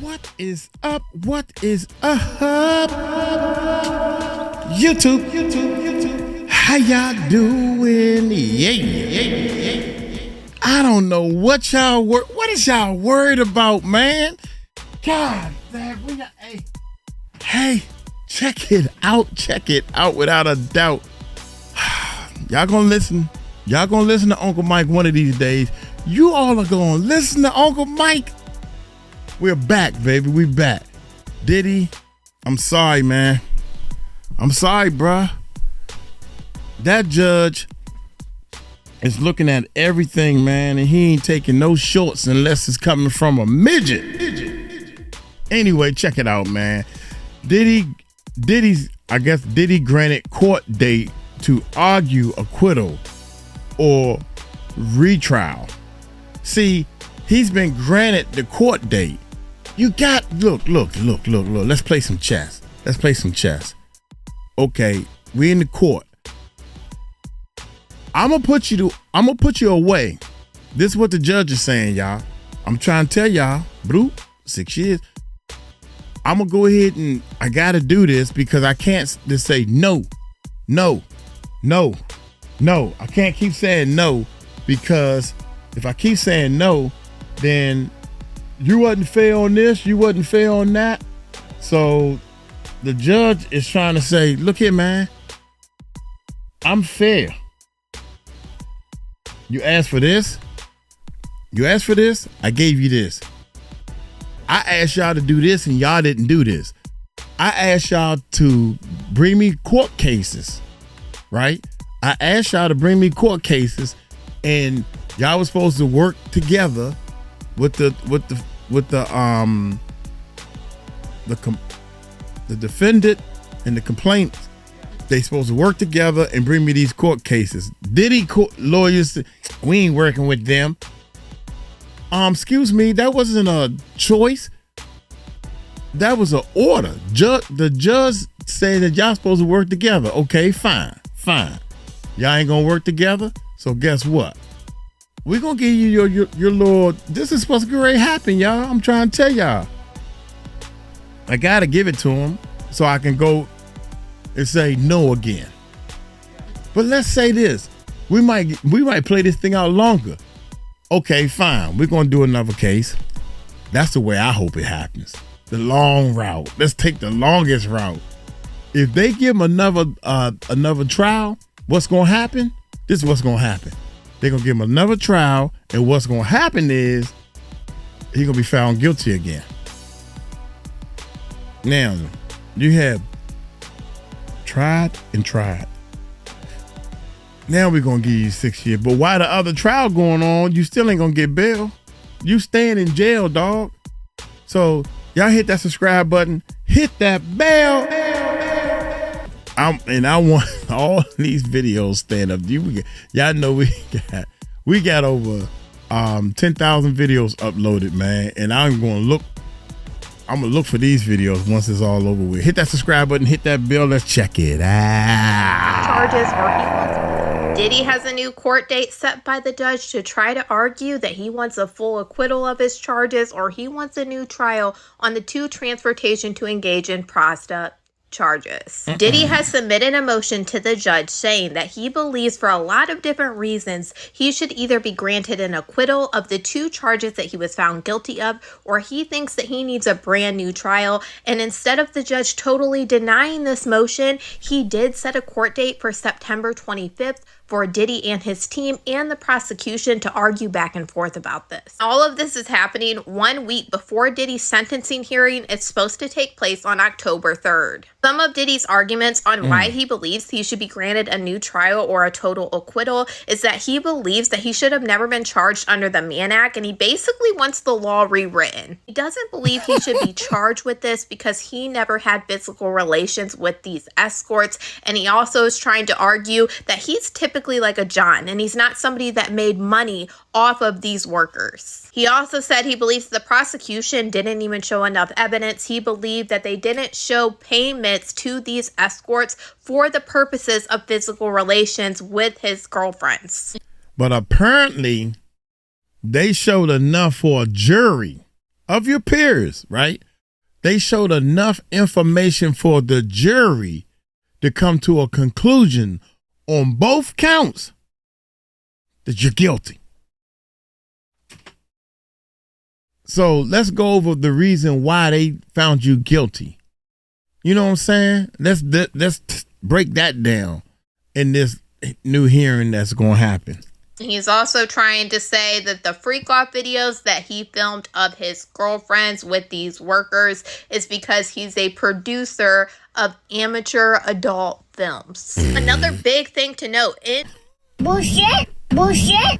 What is up? What is up? YouTube. How y'all doing? Yeah. I don't know what y'all what is y'all worried about, man? God damn, we got hey, check it out without a doubt. Y'all gonna listen to Uncle Mike one of these days. You all are gonna listen to Uncle Mike. We're back, baby. We back. Diddy, I'm sorry, man. I'm sorry, bruh. That judge is looking at everything, man, and he ain't taking no shorts unless it's coming from a midget. Anyway, check it out, man. Diddy granted court date to argue acquittal or retrial. See, he's been granted the court date. You got look. Let's play some chess. Okay, we in the court. I'm gonna put you away. This is what the judge is saying, y'all. I'm trying to tell y'all, Blue, 6 years. I'm gonna go ahead and I gotta do this because I can't just say no. I can't keep saying no, because if I keep saying no, then you wasn't fair on this, you wasn't fair on that. So the judge is trying to say, look here, man, I'm fair. You asked for this, I gave you this. I asked y'all to do this and y'all didn't do this. I asked y'all to bring me court cases, right? I asked y'all to bring me court cases, and y'all was supposed to work together with the defendant and the complaint. They supposed to work together and bring me these court cases. Diddy court lawyers, we ain't working with them. Excuse me, that wasn't a choice. That was an order. The judge said that y'all supposed to work together. Okay, fine. Y'all ain't gonna work together. So guess what? We're gonna give you your little. This is supposed to get ready to happen, y'all. I'm trying to tell y'all. I gotta give it to him so I can go and say no again. But let's say this. We might play this thing out longer. Okay, fine. We're gonna do another case. That's the way I hope it happens. The long route. Let's take the longest route. If they give him another trial, what's gonna happen? This is what's gonna happen. They're gonna give him another trial, and what's gonna happen is he's gonna be found guilty again. Now, you have tried and tried. Now we're gonna give you 6 years. But while the other trial going on, you still ain't gonna get bail. You staying in jail, dog. So y'all hit that subscribe button, hit that bell. I want all these videos stand up. Y'all know we got over 10,000 videos uploaded, man. And I'm gonna look for these videos once it's all over with. Hit that subscribe button, hit that bell. Let's check it out. Charges or he wants. Diddy has a new court date set by the judge to try to argue that he wants a full acquittal of his charges, or he wants a new trial on the 2 transportation to engage in prostitution charges. Diddy has submitted a motion to the judge saying that he believes for a lot of different reasons he should either be granted an acquittal of the 2 charges that he was found guilty of, or he thinks that he needs a brand new trial. And instead of the judge totally denying this motion, he did set a court date for September 25th for Diddy and his team and the prosecution to argue back and forth about this. All of this is happening 1 week before Diddy's sentencing hearing is supposed to take place on October 3rd. Some of Diddy's arguments on why he believes he should be granted a new trial or a total acquittal is that he believes that he should have never been charged under the Mann Act, and he basically wants the law rewritten. He doesn't believe he should be charged with this because he never had physical relations with these escorts, and he also is trying to argue that he's typically like a John, and he's not somebody that made money off of these workers. He also said he believes the prosecution didn't even show enough evidence. He believed that they didn't show payments to these escorts for the purposes of physical relations with his girlfriends. But apparently they showed enough for a jury of your peers, right? They showed enough information for the jury to come to a conclusion on both counts that you're guilty. So let's go over the reason why they found you guilty. You know what I'm saying? Let's break that down in this new hearing that's going to happen. He's also trying to say that the Freakoff videos that he filmed of his girlfriends with these workers is because he's a producer of amateur adult films. Another big thing to note is bullshit. Bullshit.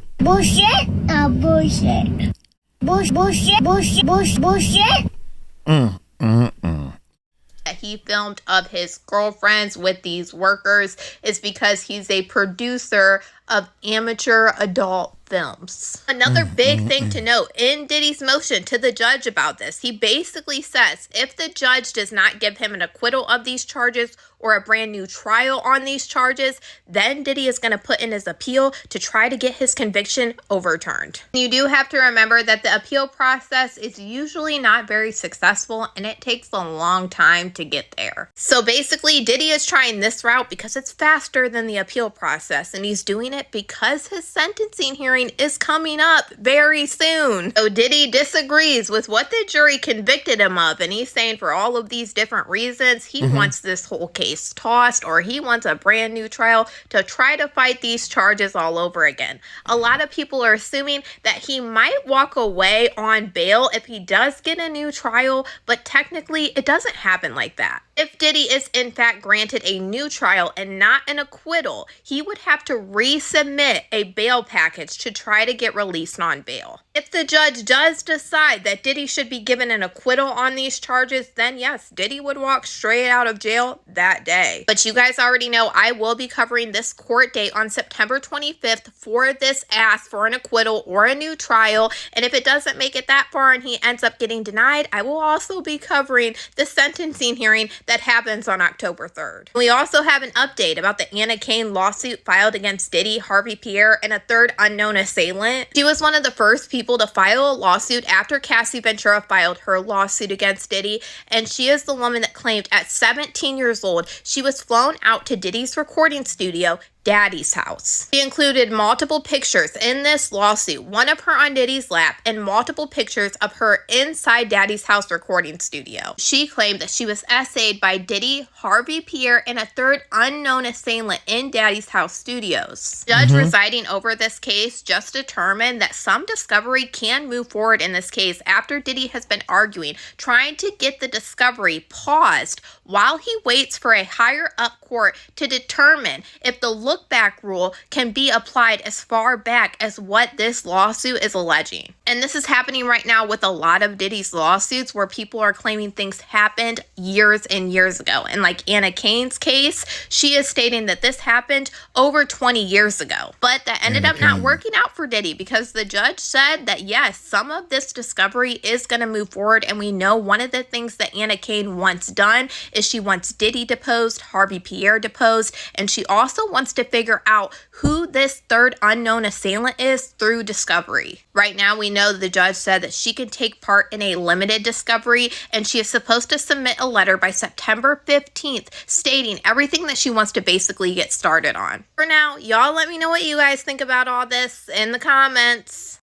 that he filmed of his girlfriends with these workers is because he's a producer of amateur adult films. Another big thing to note in Diddy's motion to the judge about this, he basically says if the judge does not give him an acquittal of these charges or a brand new trial on these charges, then Diddy is going to put in his appeal to try to get his conviction overturned. You do have to remember that the appeal process is usually not very successful and it takes a long time to get there. So basically, Diddy is trying this route because it's faster than the appeal process, and he's doing it because his sentencing hearing is coming up very soon. So Diddy disagrees with what the jury convicted him of, and he's saying for all of these different reasons, he wants this whole case tossed, or he wants a brand new trial to try to fight these charges all over again. A lot of people are assuming that he might walk away on bail if he does get a new trial, but technically it doesn't happen like that. If Diddy is in fact granted a new trial and not an acquittal, he would have to resubmit a bail package to try to get released on bail. If the judge does decide that Diddy should be given an acquittal on these charges, then yes, Diddy would walk straight out of jail that day. But you guys already know I will be covering this court date on September 25th for this ask for an acquittal or a new trial. And if it doesn't make it that far and he ends up getting denied, I will also be covering the sentencing hearing that happens on October 3rd. We also have an update about the Kain lawsuit filed against Diddy, Harvey Pierre, and a third unknown assailant. She was one of the first people to file a lawsuit after Cassie Ventura filed her lawsuit against Diddy, and she is the woman that claimed at 17 years old she was flown out to Diddy's recording studio, Daddy's house. She included multiple pictures in this lawsuit, one of her on Diddy's lap and multiple pictures of her inside Daddy's house recording studio. She claimed that she was essayed by Diddy, Harvey Pierre, and a third unknown assailant in Daddy's house studios. The judge presiding over this case just determined that some discovery can move forward in this case after Diddy has been arguing, trying to get the discovery paused while he waits for a higher up court to determine if the look back rule can be applied as far back as what this lawsuit is alleging. And this is happening right now with a lot of Diddy's lawsuits where people are claiming things happened years and years ago. And like Kain's case, she is stating that this happened over 20 years ago. But that ended up not working out for Diddy because the judge said that yes, some of this discovery is going to move forward. And we know one of the things that Kain wants done is she wants Diddy deposed, Harvey Pierre deposed, and she also wants to figure out who this third unknown assailant is through discovery. Right now, we know the judge said that she can take part in a limited discovery, and she is supposed to submit a letter by September 15th stating everything that she wants to basically get started on. For now, y'all let me know what you guys think about all this in the comments.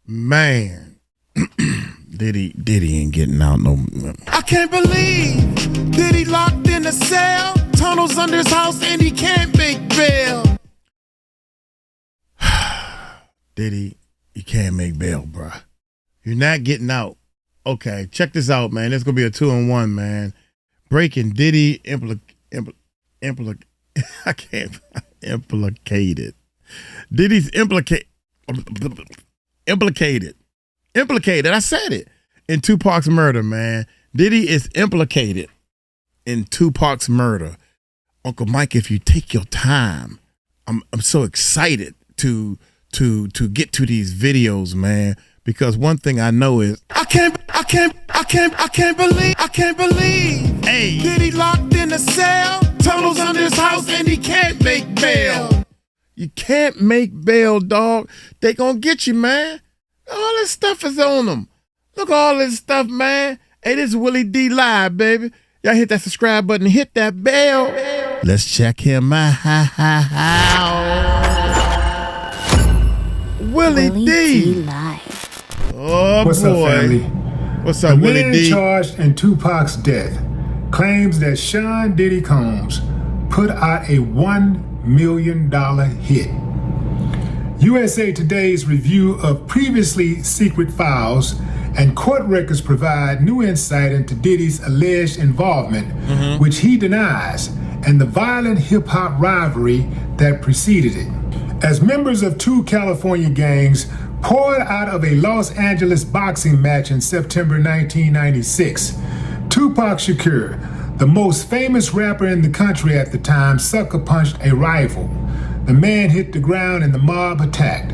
Man, Diddy ain't getting out no. I can't believe Diddy locked in a cell, tunnels under his house, and he can't make bail. Diddy, you can't make bail, bruh. You're not getting out. Okay, check this out, man. It's gonna be a 2-in-1, man. Breaking Diddy I can't implicated. Diddy's implicated. I said it. In Tupac's murder, man. Diddy is implicated in Tupac's murder. Uncle Mike, if you take your time, I'm so excited to get to these videos, man, because one thing I know is I can't believe hey, Diddy locked in a cell, tunnels under his house, and he can't make bail. You can't make bail, dog. They gonna get you, man. All this stuff is on them. Look at all this stuff, man. Hey, this is Willie D Live, baby. Y'all hit that subscribe button and hit that bell. Let's check him out. Willie D Live. Oh, What's boy. up, family? What's up, the Willie man D? charged in Tupac's death claims that Sean Diddy Combs put out a $1 million hit. USA Today's review of previously secret files and court records provide new insight into Diddy's alleged involvement, which he denies, and the violent hip-hop rivalry that preceded it. As members of two California gangs poured out of a Los Angeles boxing match in September 1996, Tupac Shakur, the most famous rapper in the country at the time, sucker punched a rival. The man hit the ground and the mob attacked.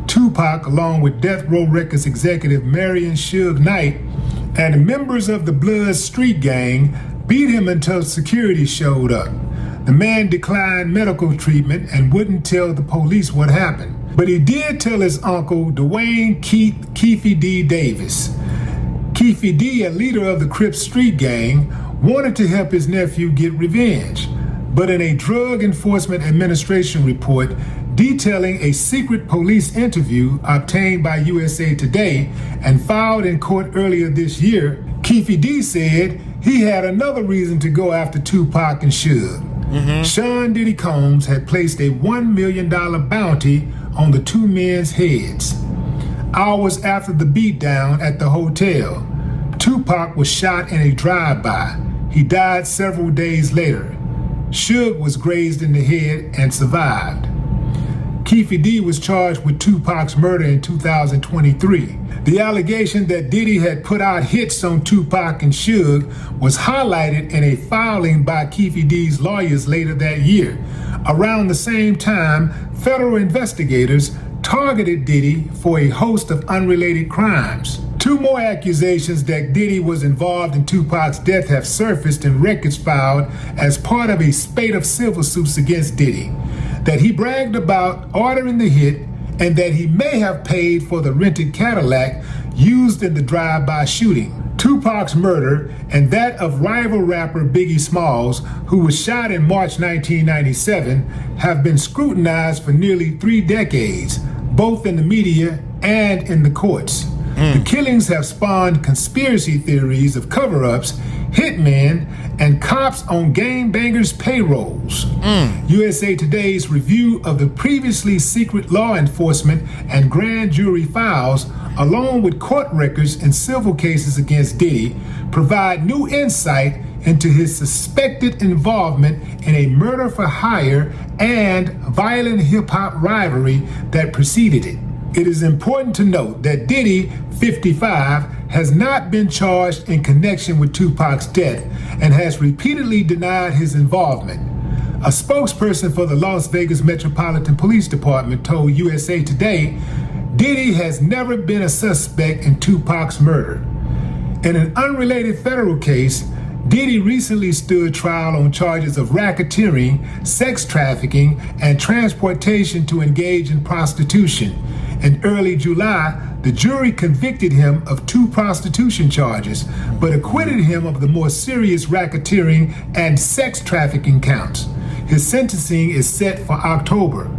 Tupac, along with Death Row Records executive Pac Suge Knight and members of the Blood Street Gang, beat him until security showed up. The man declined medical treatment and wouldn't tell the police what happened. But he did tell his uncle, Dwayne Keefe D. Davis. Keefe D., a leader of the Crip Street Gang, wanted to help his nephew get revenge. But in a Drug Enforcement Administration report detailing a secret police interview obtained by USA Today and filed in court earlier this year, Keefe D. said he had another reason to go after Tupac and Suge. Sean Diddy Combs had placed a $1 million bounty on the two men's heads. Hours after the beatdown at the hotel, Tupac was shot in a drive-by. He died several days later. Suge was grazed in the head and survived. Keefe D. was charged with Tupac's murder in 2023. The allegation that Diddy had put out hits on Tupac and Suge was highlighted in a filing by Keefe D's lawyers later that year. Around the same time, federal investigators targeted Diddy for a host of unrelated crimes. Two more accusations that Diddy was involved in Tupac's death have surfaced in records filed as part of a spate of civil suits against Diddy. That he bragged about ordering the hit and that he may have paid for the rented Cadillac used in the drive-by shooting. Tupac's murder and that of rival rapper Biggie Smalls, who was shot in March 1997, have been scrutinized for nearly 3 decades, both in the media and in the courts. The killings have spawned conspiracy theories of cover-ups, hitmen, and cops on gangbangers' payrolls. USA Today's review of the previously secret law enforcement and grand jury files, along with court records and civil cases against Diddy, provide new insight into his suspected involvement in a murder for hire and violent hip-hop rivalry that preceded it. It is important to note that Diddy, 55, has not been charged in connection with Tupac's death and has repeatedly denied his involvement. A spokesperson for the Las Vegas Metropolitan Police Department told USA Today Diddy has never been a suspect in Tupac's murder. In an unrelated federal case, Diddy recently stood trial on charges of racketeering, sex trafficking, and transportation to engage in prostitution. In early July, the jury convicted him of 2 prostitution charges, but acquitted him of the more serious racketeering and sex trafficking counts. His sentencing is set for October.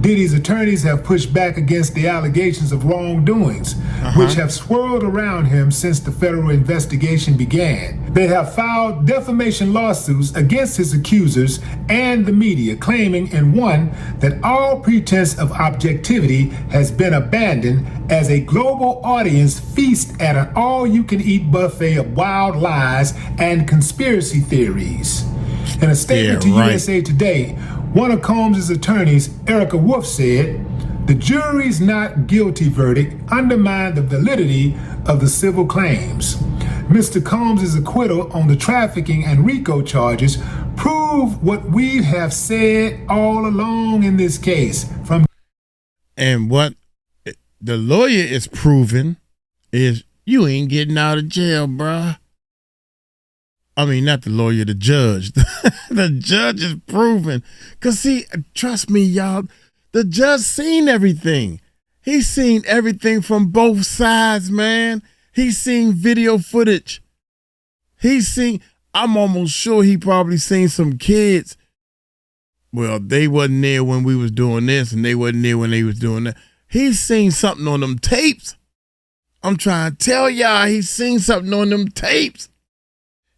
Diddy's attorneys have pushed back against the allegations of wrongdoings, which have swirled around him since the federal investigation began. They have filed defamation lawsuits against his accusers and the media, claiming in one that all pretense of objectivity has been abandoned as a global audience feasts at an all-you-can-eat buffet of wild lies and conspiracy theories. In a statement to USA Today, one of Combs' attorneys, Erica Wolf, said, "The jury's not guilty verdict undermined the validity of the civil claims. Mr. Combs' acquittal on the trafficking and RICO charges prove what we have said all along in this case." And what the lawyer is proving is you ain't getting out of jail, bruh. I mean, not the lawyer, the judge. The judge is proving. Because, see, trust me, y'all, the judge seen everything. He's seen everything from both sides, man. He's seen video footage. I'm almost sure he probably seen some kids. Well, they wasn't there when we was doing this, and they wasn't there when they was doing that. He's seen something on them tapes. I'm trying to tell y'all, he's seen something on them tapes.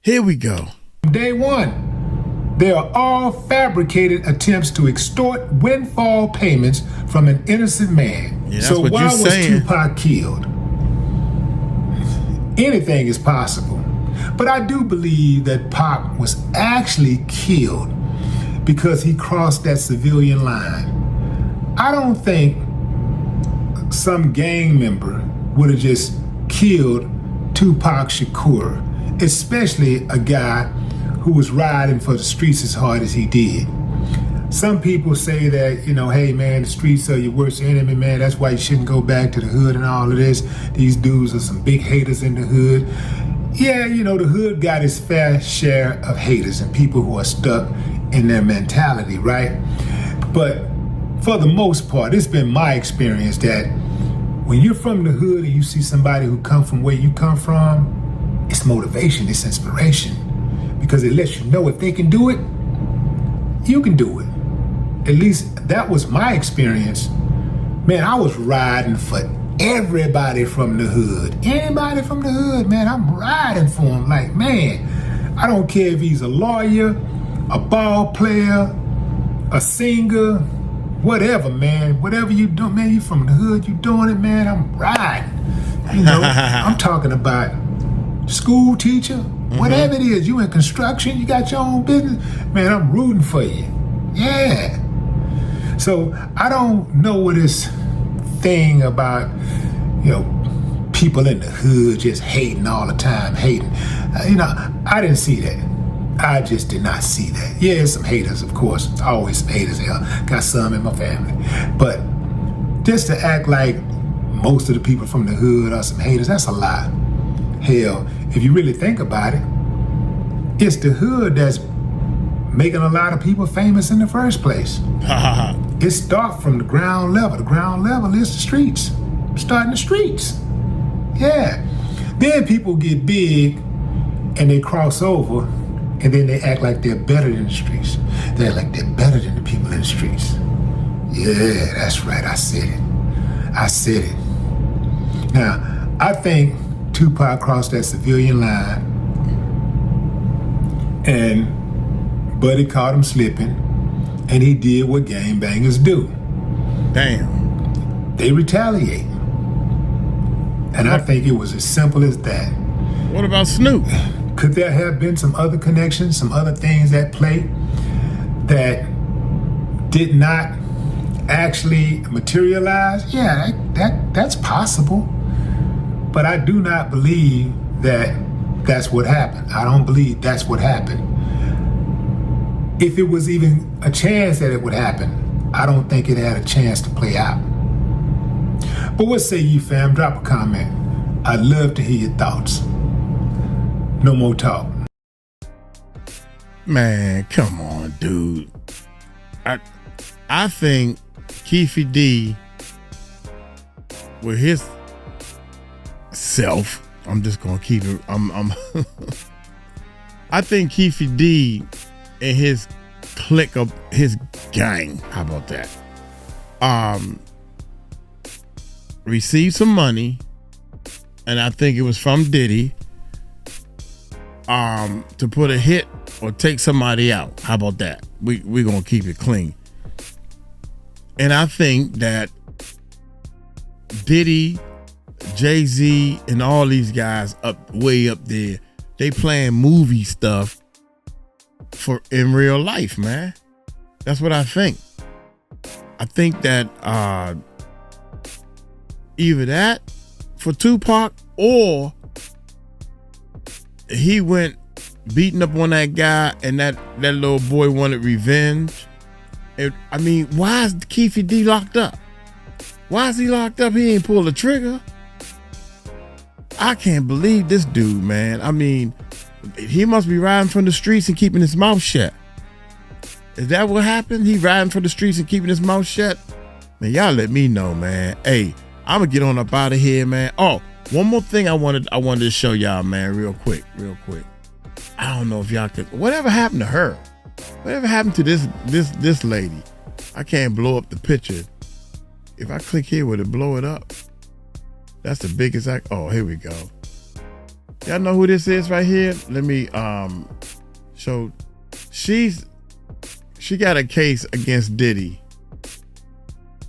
Here we go. Day one, they are all fabricated attempts to extort windfall payments from an innocent man. Yeah, that's so what why you're was saying. Tupac killed? Anything is possible. But I do believe that Pac was actually killed because he crossed that civilian line. I don't think some gang member would have just killed Tupac Shakur, especially a guy who was riding for the streets as hard as he did. Some people say that, hey man, the streets are your worst enemy, man. That's why you shouldn't go back to the hood and all of this. These dudes are some big haters in the hood. Yeah, the hood got its fair share of haters and people who are stuck in their mentality, right? But for the most part, it's been my experience that when you're from the hood and you see somebody who come from where you come from, it's motivation, it's inspiration. Because it lets you know if they can do it, you can do it. At least that was my experience. Man, I was riding for everybody from the hood. Anybody from the hood, man, I'm riding for him. Like, man, I don't care if he's a lawyer, a ball player, a singer, whatever, man. Whatever you do, man, you from the hood, you doing it, man, I'm riding. I'm talking about school teacher, whatever it is, you in construction, you got your own business, man, I'm rooting for you. Yeah. So I don't know what this thing about, people in the hood just hating all the time, hating. I didn't see that. I just did not see that. Yeah, some haters, of course. It's always some haters here. Got some in my family. But just to act like most of the people from the hood are some haters, that's a lie. Hell, if you really think about it, it's the hood that's making a lot of people famous in the first place. It starts from the ground level. The ground level is the streets. Starting the streets. Yeah. Then people get big and they cross over and then they act like they're better than the streets. They act like they're better than the people in the streets. Yeah, that's right. I said it. Now, I think Tupac crossed that civilian line and Buddy caught him slipping and he did what gangbangers do. Damn. They retaliate. And I think it was as simple as that. What about Snoop? Could there have been some other connections, some other things at play that did not actually materialize? Yeah, that's possible. But I do not believe that that's what happened. I don't believe that's what happened. If it was even a chance that it would happen, I don't think it had a chance to play out. But what say you, fam? Drop a comment. I'd love to hear your thoughts. No more talk. Man, come on, dude. I think Keefy D, with his self, I'm just gonna keep it. I think Keefy D and his clique of his gang. How about that? Received some money, and I think it was from Diddy. To put a hit or take somebody out. How about that? We're gonna keep it clean. And I think that Diddy, Jay-Z, and all these guys way up there, they playing movie stuff for in real life, man. That's what I think. I think that either that for Tupac, or he went beating up on that guy and that little boy wanted revenge. Why is Keefy D locked up? Why is he locked up? He ain't pulled the trigger. I can't believe this dude, man. He must be riding from the streets and keeping his mouth shut. Is that what happened? He riding from the streets and keeping his mouth shut? Man, y'all let me know, man. Hey, I'm gonna get on up out of here, man. Oh, One more thing I wanted to show y'all, man, real quick. I don't know if y'all could. Whatever happened to her? Whatever happened to this lady? I can't blow up the picture. If I click here, would it blow it up? That's the biggest act. Oh, here we go. Y'all know who this is right here? Let me show. She got a case against Diddy.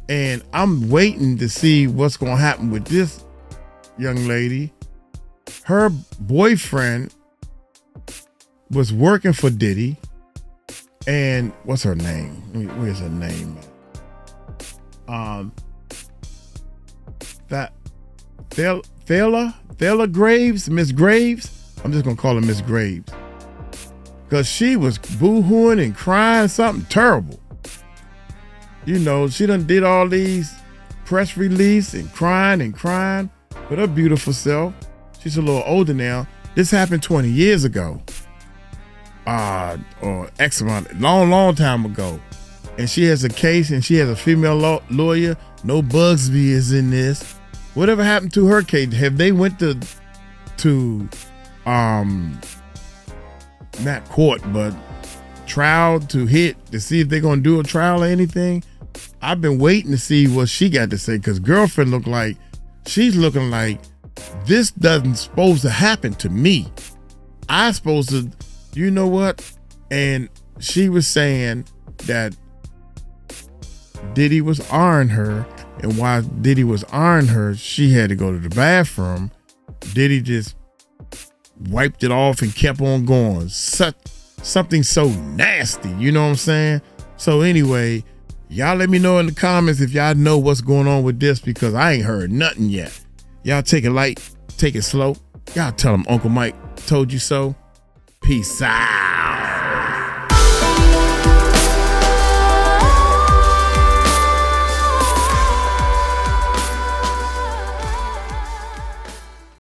And I'm waiting to see what's gonna happen with this young lady. Her boyfriend was working for Diddy. And what's her name? Where's her name? That Thela Graves, Miss Graves. I'm just gonna call her Miss Graves. Cause she was boo-hooing and crying something terrible. You know, she done did all these press release and crying with her beautiful self. She's a little older now. This happened 20 years ago. Or X amount, long time ago. And she has a case and she has a female lawyer. No Bugsby is in this. Whatever happened to her case? Have they went to not court, but trial to see if they're gonna do a trial or anything? I've been waiting to see what she got to say, because girlfriend she's looking like this doesn't supposed to happen to me. I supposed to, you know what? And she was saying that Diddy was eyeing her, and while Diddy was eyeing her, she had to go to the bathroom. Diddy just wiped it off and kept on going. Something so nasty, you know what I'm saying? So anyway, y'all let me know in the comments if y'all know what's going on with this, because I ain't heard nothing yet. Y'all take it light, take it slow. Y'all tell them Uncle Mike told you so. Peace out.